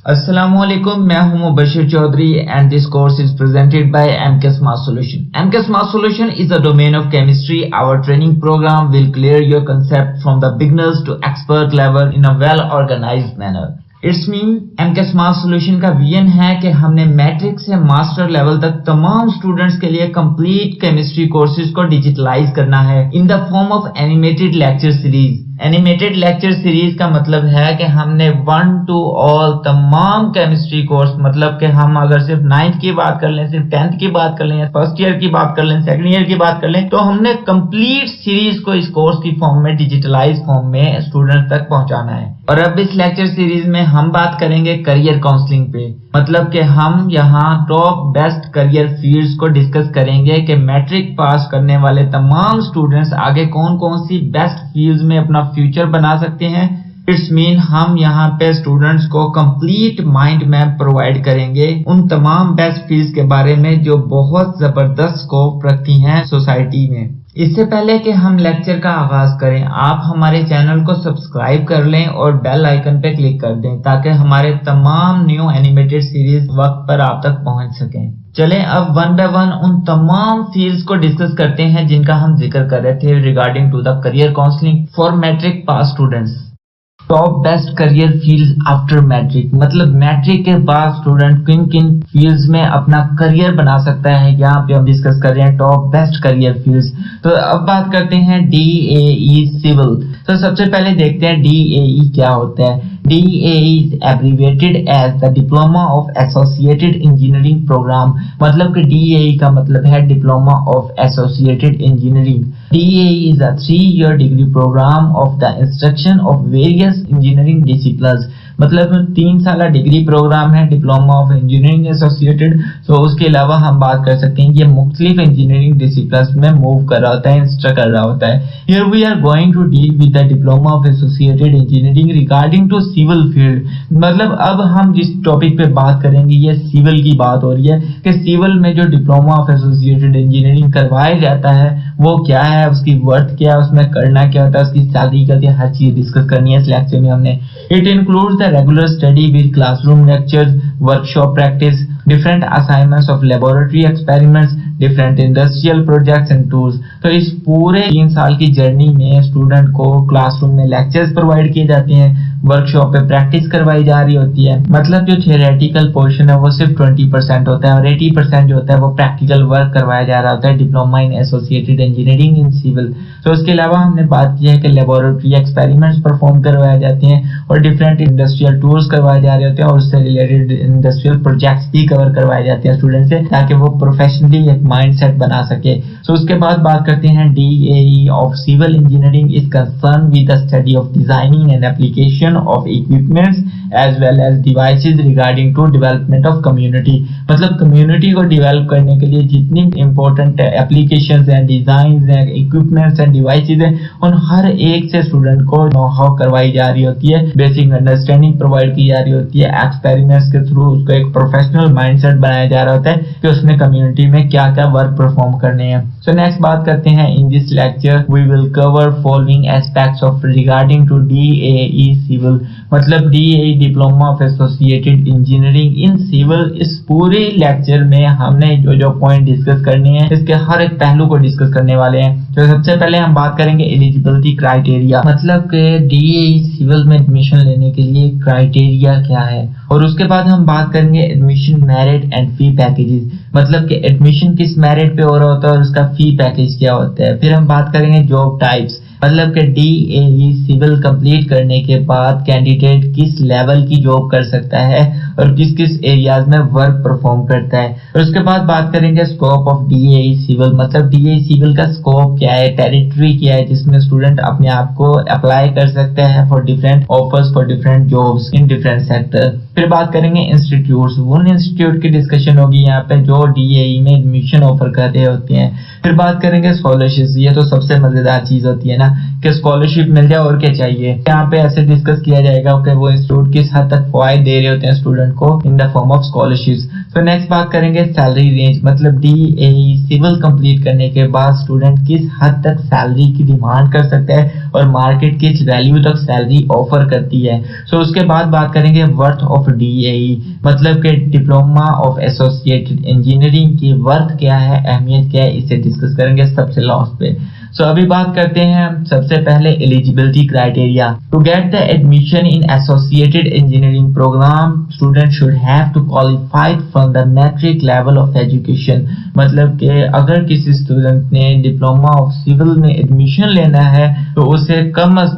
Assalamualaikum, मैं हूं Mubashir Chaudhry and this course is presented by MK Smart Solution. MK Smart Solution is a domain of chemistry. Our training program will clear your concept from the beginners to expert level in a well organized manner. It's mean MK Smart Solution का vision है कि हमने matric से master level तक तमाम students के लिए complete chemistry courses को डिजिटलाइज करना है in the form of animated lecture series. Animated lecture series का मतलब है कि हमने 1 to all तमाम केमिस्ट्री कोर्स, मतलब कि हम अगर सिर्फ 9th की बात कर लें, सिर्फ 10th की बात कर लें, या फर्स्ट ईयर की बात कर लें, सेकंड ईयर की बात कर लें, तो हमने कंप्लीट सीरीज को इस कोर्स की फॉर्म में, डिजिटलाइज फॉर्म में स्टूडेंट तक पहुंचाना है। और अब इस लेक्चर सीरीज में हम बात करेंगे करियर काउंसलिंग पे, मतलब कि हम यहाँ टॉप बेस्ट करियर फील्ड्स को डिस्कस करेंगे कि मैट्रिक पास करने वाले तमाम स्टूडेंट्स आगे कौन कौन सी बेस्ट फील्ड्स में अपना फ्यूचर बना सकते हैं। इट्स मीन हम यहाँ पे स्टूडेंट्स को कंप्लीट माइंड मैप प्रोवाइड करेंगे उन तमाम बेस्ट फील्ड्स के बारे में जो बहुत जबरदस्त स्कोप रखती हैं सोसाइटी में। इससे पहले कि हम लेक्चर का आगाज करें, आप हमारे चैनल को सब्सक्राइब कर लें और बेल आइकन पे क्लिक कर दें ताकि हमारे तमाम न्यू एनिमेटेड सीरीज वक्त पर आप तक पहुंच सकें। चलें अब वन बाय वन उन तमाम फील्ड्स को डिस्कस करते हैं जिनका हम जिक्र कर रहे थे regarding to the career counselling for matric pass students. Top best career fields after matric, मतलब मैट्रिक के बाद स्टूडेंट किन किन फील्ड्स में अपना करियर बना सकता है, यहाँ पे हम डिस्कस कर रहे हैं टॉप बेस्ट करियर फील्ड्स। तो अब बात करते हैं DAE सिविल। तो सबसे पहले देखते हैं DAE क्या होता है। DAE is abbreviated as the Diploma of Associated Engineering Program, मतलब कि DAE का मतलब है Diploma of Associated Engineering। DAE is a 3-year degree program of the instruction of various engineering disciplines, मतलब 3 साल डिग्री प्रोग्राम है डिप्लोमा ऑफ इंजीनियरिंग एसोसिएटेड। तो उसके अलावा हम बात कर सकते हैं कि ये मुख्तलिफ इंजीनियरिंग डिसिप्लिन्स में मूव कर रहा होता है, इंस्ट्रक्ट कर रहा होता है। Here we are going to deal with the diploma of associated engineering regarding to civil field, मतलब अब हम जिस टॉपिक पे बात करेंगे ये सिविल की बात हो रही है कि सिविल में जो डिप्लोमा ऑफ एसोसिएटेड इंजीनियरिंग करवाया जाता है वो क्या है, उसकी वर्थ क्या है, उसमें करना क्या होता है, उसकी सैलरी क्या होती है, हर चीज डिस्कस करनी है इस लेक्चर में हमने। It includes the regular study with classroom lectures, workshop practice, different assignments of laboratory experiments, different industrial projects and tools। तो इस पूरे 3 साल की जर्नी में स्टूडेंट को क्लासरूम में लेक्चर्स प्रोवाइड किए जाते हैं, वर्कशॉप पे प्रैक्टिस करवाई जा रही होती है, मतलब जो थियोरेटिकल पोर्शन है वो सिर्फ 20% होता है और 80% जो होता है वो प्रैक्टिकल वर्क करवाया जा रहा होता है diploma in associated engineering in civil. तो उसके अलावा हमने बात की है कि लेबोरेटरी एक्सपेरिमेंट्स परफॉर्म करवाए जाते हैं और डिफरेंट इंडस्ट्रियल टूल्स करवाए जा रहे होते हैं और उससे रिलेटेड इंडस्ट्रियल प्रोजेक्ट्स भी कवर करवाए जाते हैं स्टूडेंट से ताकि वो प्रोफेशनली एक माइंडसेट बना सके। सो उसके बाद बात करते हैं DAE of civil engineering is concern with the study of designing and application of equipments as well as devices regarding to development of community, मतलब कम्युनिटी को डेवलप करने के लिए जितनी इंपॉर्टेंट एप्लीकेशंस हैं, डिजाइन्स हैं, इक्विपमेंट्स एंड डिवाइसेस हैं, उन हर एक से स्टूडेंट को नो हाउ करवाई जा रही होती है, बेसिक अंडरस्टैंडिंग प्रोवाइड की जा रही होती है, एक्सपेरिमेंट्स के थ्रू उसको एक प्रोफेशनल माइंडसेट बनाया जा रहा होता है कि उसने कम्युनिटी में क्या क्या वर्क परफॉर्म करने हैं। सो नेक्स्ट बात करते हैं, in this lecture we will cover following aspects of regarding to DAE civil, मतलब DAE diploma of associated engineering in civil. इस पूरे लेक्चर में हमने जो जो पॉइंट डिस्कस करने हैं इसके हर एक पहलू को डिस्कस करने वाले हैं। तो सबसे पहले हम बात करेंगे एलिजिबिलिटी क्राइटेरिया, मतलब कि DAE सिविल में एडमिशन लेने के लिए क्राइटेरिया क्या है, और उसके बाद हम बात करेंगे admission merit and fee packages, मतलब कि एडमिशन किस मेरिट पे हो रहा होता है और उसका फी पैकेज क्या होता है। फिर हम बात करेंगे जॉब टाइप्स, मतलब कि DAE सिविल कंप्लीट करने के बाद कैंडिडेट किस लेवल की जॉब कर सकता है और किस किस एरियाज में वर्क परफॉर्म करता है। और उसके बाद बात करेंगे स्कोप ऑफ DAE सिविल, मतलब DAE सिविल का स्कोप क्या है, टेरिटरी क्या है जिसमें स्टूडेंट अपने आप को अप्लाई कर सकता है for different offers for different jobs in different sector. फिर बात करेंगे इंस्टीट्यूट्स, उन इंस्टीट्यूट की डिस्कशन होगी यहाँ पे जो DAE में एडमिशन ऑफर कर रहे होते हैं। फिर बात करेंगे स्कॉलरशिप, ये तो सबसे मजेदार चीज होती है ना कि स्कॉलरशिप मिल जाए और क्या चाहिए। यहाँ पे ऐसे डिस्कस किया जाएगा कि वो इंस्टीट्यूट किस हद तक फायदे दे रहे होते हैं स्टूडेंट को in the form of scholarship. तो नेक्स्ट बात करेंगे सैलरी रेंज, मतलब DAE सिविल कंप्लीट करने के बाद स्टूडेंट किस हद तक सैलरी की डिमांड कर सकता है और मार्केट किस वैल्यू तक सैलरी ऑफर करती है। सो उसके बाद बात करेंगे वर्थ ऑफ DAE, मतलब कि डिप्लोमा ऑफ एसोसिएटेड इंजीनियरिंग की वर्थ क्या है, अहमियत क्या है, इसे डिस्कस करेंगे सबसे लास्ट पे। सो अभी बात करते हैं सबसे पहले eligibility criteria. To get the admission in associated engineering program student should have to qualified from the matric level of education, मतलब कि अगर किसी स्टूडेंट ने डिप्लोमा ऑफ सिविल में एडमिशन लेना है तो उसे कम अज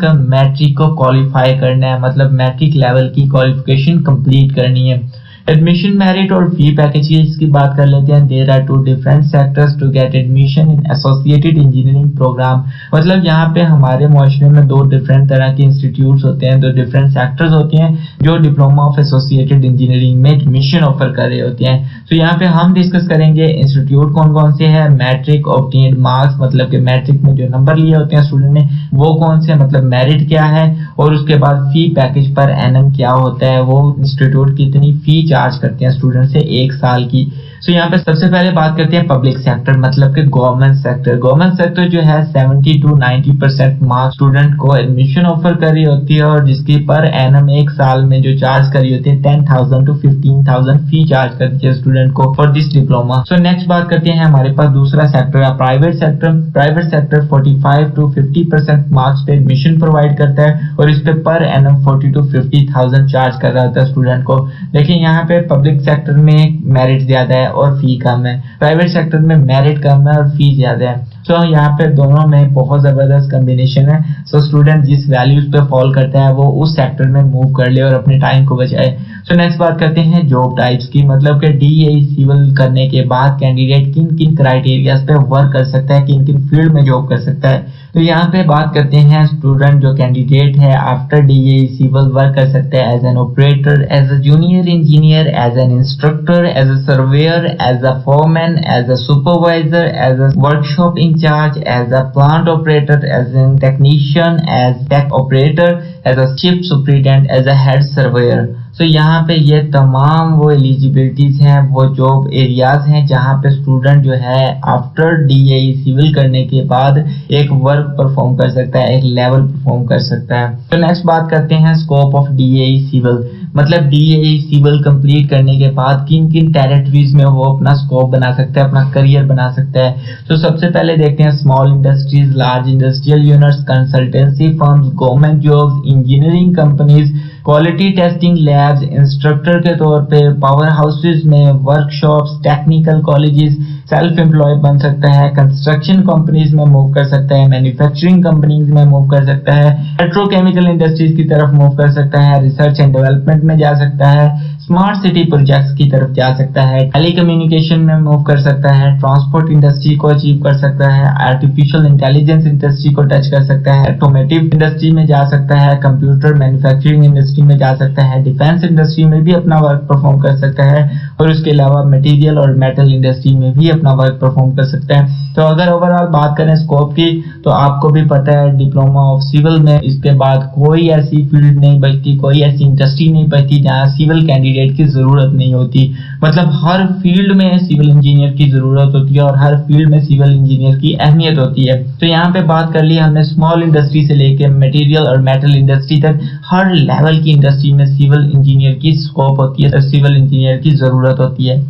कम मैट्रिक को क्वालिफाई करना है, मतलब मैट्रिक लेवल की क्वालिफिकेशन कंप्लीट करनी है। एडमिशन मेरिट और फी पैकेजेस की बात कर लेते हैं। There are 2 different sectors to get admission in associated engineering program, मतलब यहाँ पे हमारे मुआशरे में 2 डिफरेंट तरह के इंस्टीट्यूट्स होते हैं, 2 डिफरेंट सेक्टर्स होते हैं जो डिप्लोमा ऑफ एसोसिएटेड इंजीनियरिंग में एडमिशन ऑफर कर रहे होते हैं। तो यहाँ पे हम डिस्कस करेंगे इंस्टीट्यूट कौन कौन से हैं, मैट्रिक ऑब्टेन्ड मार्क्स, मतलब कि मैट्रिक में जो नंबर लिए होते हैं स्टूडेंट ने वो कौन से, मतलब मेरिट क्या है, और उसके बाद फी पैकेज पर एनम क्या होता है, वो इंस्टीट्यूट कितनी फी चार्ज करते हैं स्टूडेंट से 1 साल की। सो यहाँ पे सबसे पहले बात करते हैं पब्लिक सेक्टर, मतलब कि गवर्नमेंट सेक्टर। गवर्नमेंट सेक्टर जो है 70 to 90% मार्क्स स्टूडेंट को एडमिशन ऑफर कर रही होती है और जिसकी पर एनम 1 साल में जो चार्ज करी होती है 10,000 to 15,000 फी चार्ज करती है स्टूडेंट को for this diploma. So next बात करते हैं हमारे पास दूसरा सेक्टर है private sector. Private sector 45 to 50% marks पे एडमिशन प्रोवाइड करता है और इस पे पर एनम 40 to 50,000 चार्ज कर रहा होता है स्टूडेंट को। लेकिन यहाँ पे पब्लिक सेक्टर में मेरिट ज्यादा है और फी कम है, प्राइवेट सेक्टर में मेरिट कम है और फी ज्यादा है। तो यहाँ पे दोनों में बहुत जबरदस्त कॉम्बिनेशन है। सो स्टूडेंट जिस वैल्यूज पे फॉल करता है वो उस सेक्टर में मूव कर ले और अपने टाइम को बचाए। सो नेक्स्ट बात करते हैं जॉब टाइप्स की, मतलब कि DAE सिविल करने के बाद कैंडिडेट किन किन क्राइटेरियाज पे वर्क कर सकता है, किन किन फील्ड में जॉब कर सकता है। तो यहाँ पे बात करते हैं स्टूडेंट जो कैंडिडेट है आफ्टर DAE सिविल वर्क कर सकते हैं as an operator, as a junior engineer, as an instructor, as a surveyor, as a foreman, as a supervisor, as a workshop incharge, as a plant operator, as an technician, as tech operator, as a ship superintendent, as a head surveyor. तो यहाँ पे ये तमाम वो eligibilities हैं, वो job areas हैं जहाँ पे स्टूडेंट जो है आफ्टर DAE सिविल करने के बाद एक वर्क परफॉर्म कर सकता है, एक लेवल परफॉर्म कर सकता है। तो नेक्स्ट बात करते हैं स्कोप ऑफ DAE सिविल, मतलब DAE सिविल कंप्लीट करने के बाद किन किन टेरिटरीज में वो अपना स्कोप बना सकता है, अपना करियर बना सकता है। तो सबसे पहले देखते हैं small industries, large industrial units, consultancy firms, government jobs, engineering companies, quality testing labs, instructor के तौर पे पावर हाउसेज में, workshops, technical colleges, self employ बन सकता है, कंस्ट्रक्शन कंपनीज में मूव कर सकता है, मैन्युफैक्चरिंग कंपनीज में मूव कर सकता है, पेट्रोकेमिकल इंडस्ट्रीज की तरफ मूव कर सकता है, रिसर्च एंड डेवलपमेंट में जा सकता है, स्मार्ट सिटी प्रोजेक्ट्स की तरफ जा सकता है, टेलीकम्युनिकेशन में मूव कर सकता है, ट्रांसपोर्ट इंडस्ट्री को अचीव कर सकता है, आर्टिफिशियल इंटेलिजेंस इंडस्ट्री को टच कर सकता है, ऑटोमोटिव इंडस्ट्री में जा सकता है, कंप्यूटर मैन्युफैक्चरिंग इंडस्ट्री में जा सकता है, डिफेंस इंडस्ट्री में भी अपना वर्क परफॉर्म कर सकता है और उसके अलावा मटेरियल और मेटल इंडस्ट्री में भी अपना वर्क परफॉर्म कर सकता है। तो अगर ओवरऑल बात करें स्कोप की तो आपको भी पता है डिप्लोमा ऑफ सिविल में इसके बाद कोई ऐसी फील्ड नहीं बचती, कोई ऐसी इंडस्ट्री नहीं बचती जहाँ सिविल कैंडिडेट की जरूरत नहीं होती। मतलब हर फील्ड में सिविल इंजीनियर की जरूरत होती है और हर फील्ड में सिविल इंजीनियर की अहमियत होती है। तो यहाँ पे बात कर ली हमने स्मॉल इंडस्ट्री से लेकर मटेरियल और मेटल इंडस्ट्री तक हर लेवल की इंडस्ट्री में सिविल इंजीनियर की स्कोप होती है, सिविल इंजीनियर की जरूरत होती है।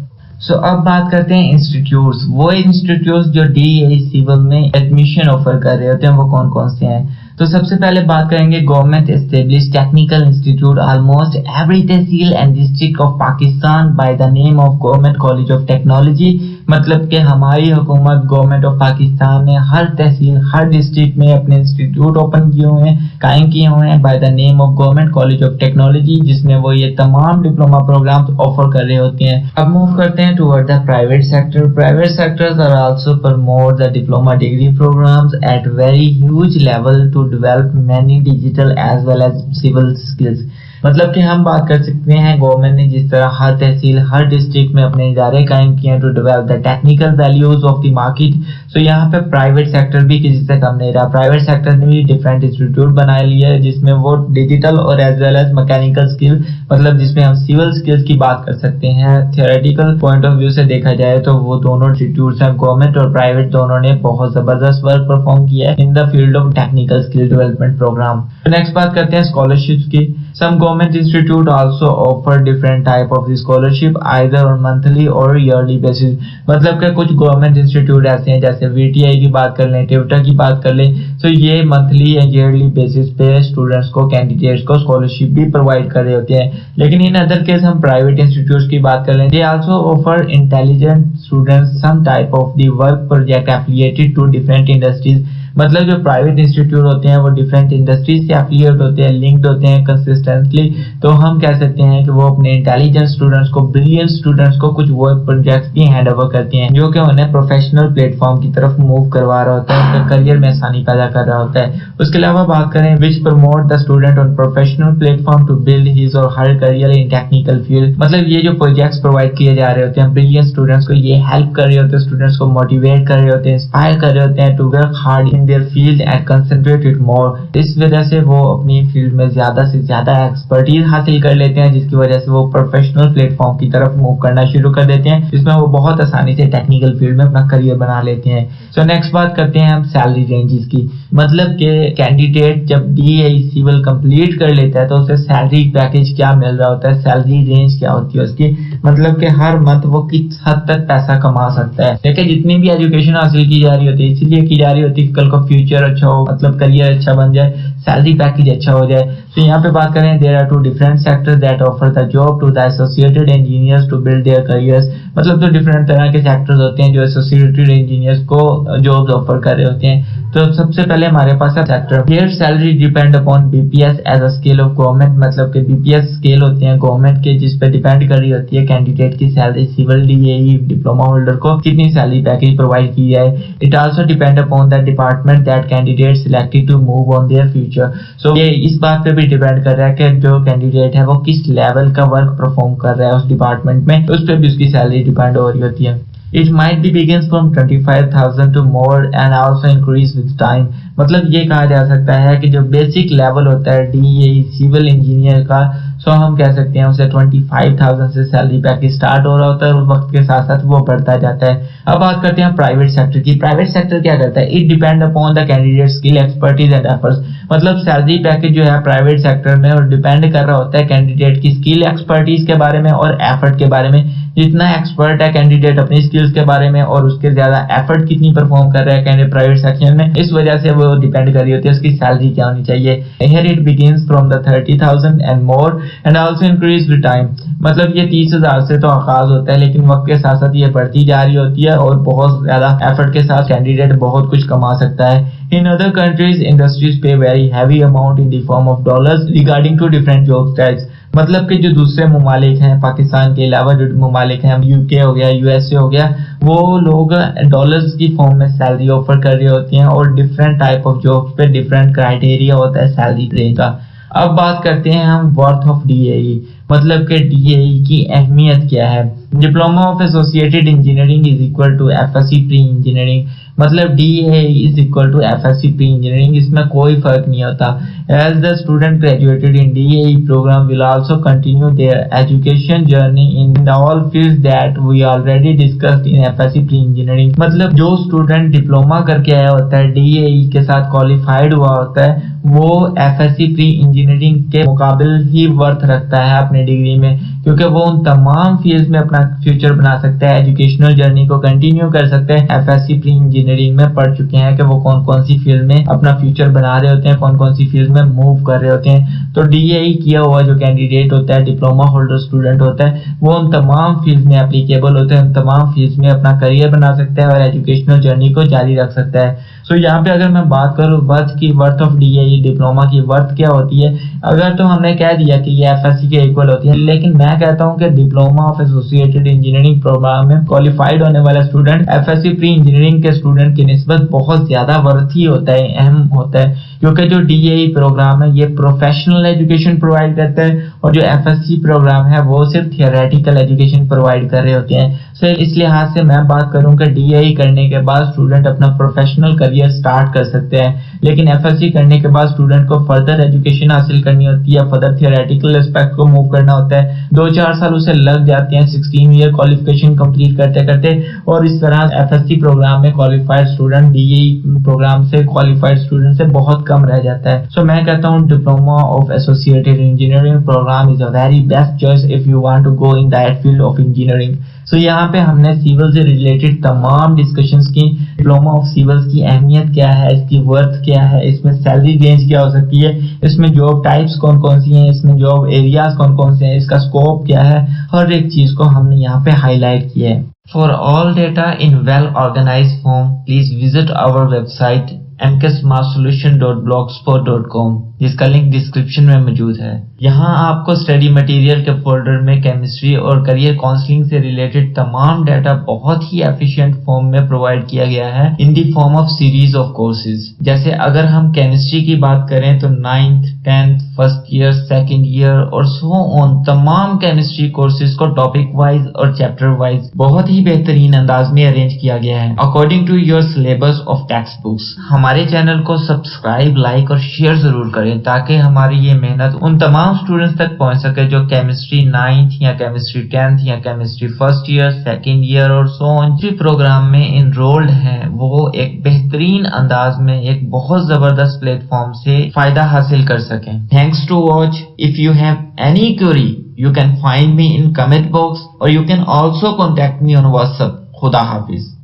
सो अब बात करते हैं इंस्टीट्यूट्स। वो इंस्टीट्यूट्स जो DAE सिविल में एडमिशन ऑफर कर रहे होते हैं वो कौन कौन से हैं। तो सबसे पहले बात करेंगे government established technical institute almost every tehsil and district of Pakistan by the name of government college of technology, मतलब कि हमारी हुकूमत गवर्नमेंट ऑफ पाकिस्तान ने हर तहसील हर डिस्ट्रिक्ट में अपने इंस्टीट्यूट ओपन किए हुए हैं, कायम किए हुए हैं by the name of government college of technology, जिसमें वो ये तमाम डिप्लोमा प्रोग्राम्स ऑफर कर रहे होते हैं। अब मूव करते हैं toward the private sector. Private sectors are also promote the diploma degree programs at very huge level to develop many digital as well as civil skills। मतलब कि हम बात कर सकते हैं गवर्नमेंट ने जिस तरह हर तहसील हर डिस्ट्रिक्ट में अपने इदारे कायम किए हैं to develop the technical values of the market. So यहाँ पे प्राइवेट सेक्टर भी किसी से कम नहीं रहा। प्राइवेट सेक्टर ने भी डिफरेंट इंस्टीट्यूट बना लिया है जिसमें वो डिजिटल और as well as mechanical skill, मतलब जिसमें हम सिविल स्किल्स की बात कर सकते हैं। थियोरेटिकल पॉइंट ऑफ व्यू से देखा जाए तो वो दोनों इंस्टीट्यूट्स हैं, गवर्नमेंट और प्राइवेट, दोनों ने बहुत जबरदस्त वर्क परफॉर्म किया है in the field of technical skill development program. Next बात करते हैं स्कॉलरशिप्स की। Some government institute also offer different type of the scholarship either on monthly or yearly basis। मतलब कि कुछ गवर्नमेंट इंस्टीट्यूट ऐसे हैं जैसे VTI की बात कर लें, टिवटा की बात कर लें, तो ये मंथली या ईयरली बेसिस पे स्टूडेंट्स को, कैंडिडेट्स को स्कॉलरशिप भी प्रोवाइड कर रहे होते हैं। लेकिन इन अदर केस हम प्राइवेट इंस्टीट्यूट्स की बात कर लें, they also offer intelligent students some type of the work project affiliated to different industries. मतलब जो प्राइवेट इंस्टीट्यूट होते हैं वो डिफरेंट इंडस्ट्रीज से एफिलिएट होते हैं, लिंक्ड होते हैं कंसिस्टेंटली। तो हम कह सकते हैं कि वो अपने इंटेलिजेंट स्टूडेंट्स को, ब्रिलियंट स्टूडेंट्स को कुछ वर्क प्रोजेक्ट्स भी हैंड ओवर करते हैं जो कि उन्हें प्रोफेशनल प्लेटफॉर्म की तरफ मूव करवा रहा होता है, उनके करियर में आसानी पैदा कर रहा होता है। उसके अलावा बात करें which promote the student on professional platform to build his और her career in technical field. मतलब ये जो प्रोजेक्ट्स प्रोवाइड किए जा रहे होते हैं ब्रिलियंट स्टूडेंट्स को, ये हेल्प कर रहे होते हैं, स्टूडेंट्स को मोटिवेट कर रहे होते हैं, इंस्पायर कर रहे होते हैं to work hard in their field and concentrate it more. इस वजह से वो अपनी फील्ड में ज्यादा से ज्यादा एक्सपर्टीज हासिल कर लेते हैं, जिसकी वजह से वो प्रोफेशनल प्लेटफॉर्म की तरफ मूव करना शुरू कर देते हैं, जिसमें वो बहुत आसानी से टेक्निकल फील्ड में अपना करियर बना लेते हैं। सो नेक्स्ट बात करते हैं हम सैलरी रेंजेस की। मतलब कि कैंडिडेट जब DAE सिविल कंप्लीट कर लेता है तो उसे सैलरी पैकेज क्या मिल रहा होता है, सैलरी रेंज क्या होती है उसकी, मतलब कि हर मंथ वो किस हद तक पैसा कमा सकता है। देखिए जितनी भी एजुकेशन हासिल की जा रही होती है इसीलिए की जा रही होती है कि कल को फ्यूचर अच्छा हो, मतलब करियर अच्छा बन जाए, सैलरी पैकेज अच्छा हो जाए। तो यहाँ पे बात करें there are two different sectors that offer the job to the associated engineers to build their careers. मतलब तो डिफरेंट तरह के सेक्टर्स होते हैं जो एसोसिएटेड इंजीनियर्स को जॉब्स ऑफर कर रहे होते हैं। तो सबसे पहले हमारे पास है sector here salary depend upon BPS as a scale of government. मतलब कि BPS स्केल होते हैं गवर्नमेंट के, जिस पे डिपेंड कर रही होती है कैंडिडेट की salary, civil DAE diploma holder को कितनी सैलरी पैकेज प्रोवाइड की जाए। It also depend upon the department that candidate selected to move on their future. So ये इस बात पे भी डिपेंड कर रहा है कि जो कैंडिडेट है वो किस लेवल का वर्क परफॉर्म कर रहा है उस डिपार्टमेंट में, उस पर भी उसकी सैलरी डिपेंड हो रही होती है। It might be begins from 25,000 to more and also increase with time। मतलब ये कहा जा सकता है कि जो बेसिक लेवल होता है DAE सिविल इंजीनियर का, सो हम कह सकते हैं उसे 25,000 से सैलरी पैकेज स्टार्ट हो रहा होता है और वक्त के साथ साथ वो बढ़ता जाता है। अब बात करते हैं प्राइवेट सेक्टर की। प्राइवेट सेक्टर क्या करता है, it depend upon the candidate skill, expertise and efforts. मतलब सैलरी पैकेज जो है प्राइवेट सेक्टर में और डिपेंड कर रहा होता है कैंडिडेट की स्किल, एक्सपर्टीज के बारे में और एफर्ट के बारे में। जितना एक्सपर्ट है कैंडिडेट अपनी स्किल्स के बारे में और उसके ज्यादा एफर्ट कितनी परफॉर्म कर रहा है कैंडिडेट प्राइवेट सेक्शन में, इस वजह से वो डिपेंड कर रही होती है उसकी सैलरी क्या होनी चाहिए। Here it begins from the 30,000 and more and also increase with time. मतलब ये 30,000 से तो आगाज होता है लेकिन वक्त के साथ साथ ये बढ़ती जा रही होती है और बहुत ज्यादा एफर्ट के साथ कैंडिडेट बहुत कुछ कमा सकता है। In other countries, industries pay very heavy amount in the form of dollars regarding to different job types। मतलब कि जो दूसरे ममालिक हैं पाकिस्तान के अलावा जो ममालिक हैं, UK हो गया, USA हो गया, वो लोग डॉलर्स की फॉर्म में सैलरी ऑफर कर रही होती हैं और डिफरेंट टाइप ऑफ जॉब्स पे डिफरेंट क्राइटेरिया होता है सैलरी रेंज का। अब बात करते हैं हम वर्थ ऑफ DAE। मतलब कि DAE की अहमियत क्या है। Diploma of associated engineering is equal to FSc pre engineering. मतलब DAE is equal to FSc pre engineering, इसमें कोई फर्क नहीं होता। As the student graduated in DAE program will also continue their education journey in all fields that we already discussed in FSc pre engineering. मतलब जो student diploma करके आया होता है, DAE के साथ क्वालिफाइड हुआ होता है, वो FSc प्री इंजीनियरिंग के मुकाबिल ही वर्थ रखता है अपने डिग्री में, क्योंकि वो उन तमाम फील्ड्स में अपना फ्यूचर बना सकता है, एजुकेशनल जर्नी को कंटिन्यू कर सकते हैं। FSc प्री इंजीनियरिंग में पढ़ चुके हैं कि वो कौन कौन सी फील्ड में अपना फ्यूचर बना रहे होते हैं, कौन कौन सी फील्ड में मूव कर रहे होते हैं। तो DAE किया हुआ जो कैंडिडेट होता है, डिप्लोमा होल्डर स्टूडेंट होता है, वो उन तमाम फील्ड में एप्लीकेबल होते हैं, उन तमाम फील्ड में अपना करियर बना सकता है और एजुकेशनल जर्नी को जारी रख सकता है। सो यहाँ पे अगर मैं बात करूँ वर्थ ऑफ DAE डिप्लोमा की वर्थ क्या होती है, अगर तो हमने कह दिया कि ये FSC के इक्वल होती है, लेकिन मैं कहता हूँ कि diploma of associated engineering program में क्वालिफाइड होने वाला स्टूडेंट FSC प्री इंजीनियरिंग के स्टूडेंट की निस्बत बहुत ज्यादा वर्थी होता है, अहम होता है, क्योंकि जो DAE प्रोग्राम है ये प्रोफेशनल एजुकेशन प्रोवाइड करता है और जो FSC प्रोग्राम है वो सिर्फ थियोरेटिकल एजुकेशन प्रोवाइड कर रहे होते हैं। सो इस लिहाज से मैं बात करूं कि DAE करने के बाद स्टूडेंट अपना प्रोफेशनल करियर स्टार्ट कर सकते हैं, लेकिन FSC करने के बाद स्टूडेंट को फर्दर एजुकेशन हासिल करनी होती है, फर्दर थियोरेटिकल एस्पेक्ट को मूव करना होता है। 2-4 साल उसे लग जाते हैं 16 ईयर क्वालिफिकेशन कंप्लीट करते करते, और इस तरह FSC प्रोग्राम में क्वालिफाइड स्टूडेंट DAE प्रोग्राम से क्वालिफाइड स्टूडेंट से बहुत कम रह जाता है। सो मैं कहता हूँ diploma of associated engineering program is a very best choice if you want to go in that field of engineering. So यहाँ पे हमने सिविल से रिलेटेड तमाम डिस्कशंस की, डिप्लोमा ऑफ सिविल्स की अहमियत क्या है, इसकी वर्थ क्या है, इसमें सैलरी रेंज क्या हो सकती है, इसमें जॉब टाइप्स कौन कौन सी हैं, इसमें जॉब एरियाज कौन कौन से हैं, इसका स्कोप क्या है, हर एक चीज को हमने यहाँ पे हाईलाइट किया है। For all data in well organised form please visit our website mksmartsolution.blogspot.com, जिसका लिंक डिस्क्रिप्शन में मौजूद है। यहाँ आपको स्टडी मटेरियल के फोल्डर में केमिस्ट्री और करियर काउंसलिंग से रिलेटेड तमाम डाटा बहुत ही एफिशिएंट फॉर्म में प्रोवाइड किया गया है in the form of series of courses. जैसे अगर हम केमिस्ट्री की बात करें तो 9th, 10th, first year, second year और सो ऑन तमाम केमिस्ट्री कोर्सेज को टॉपिक वाइज और चैप्टर वाइज बहुत ही बेहतरीन अंदाज में अरेंज किया गया है according to your syllabus of text books. हमारे चैनल को सब्सक्राइब, लाइक और शेयर जरूर करें ताकि हमारी ये मेहनत उन तमाम स्टूडेंट्स तक पहुंच सके जो केमिस्ट्री 9th या केमिस्ट्री 10th या chemistry first year, second year और सो ऑन प्रोग्राम में इनरोल्ड हैं, वो एक बेहतरीन अंदाज में एक बहुत जबरदस्त प्लेटफॉर्म से फायदा हासिल कर सकें। Thanks to watch. If you have any query you can find me in comment box or you can also contact me on WhatsApp. Khuda Hafiz.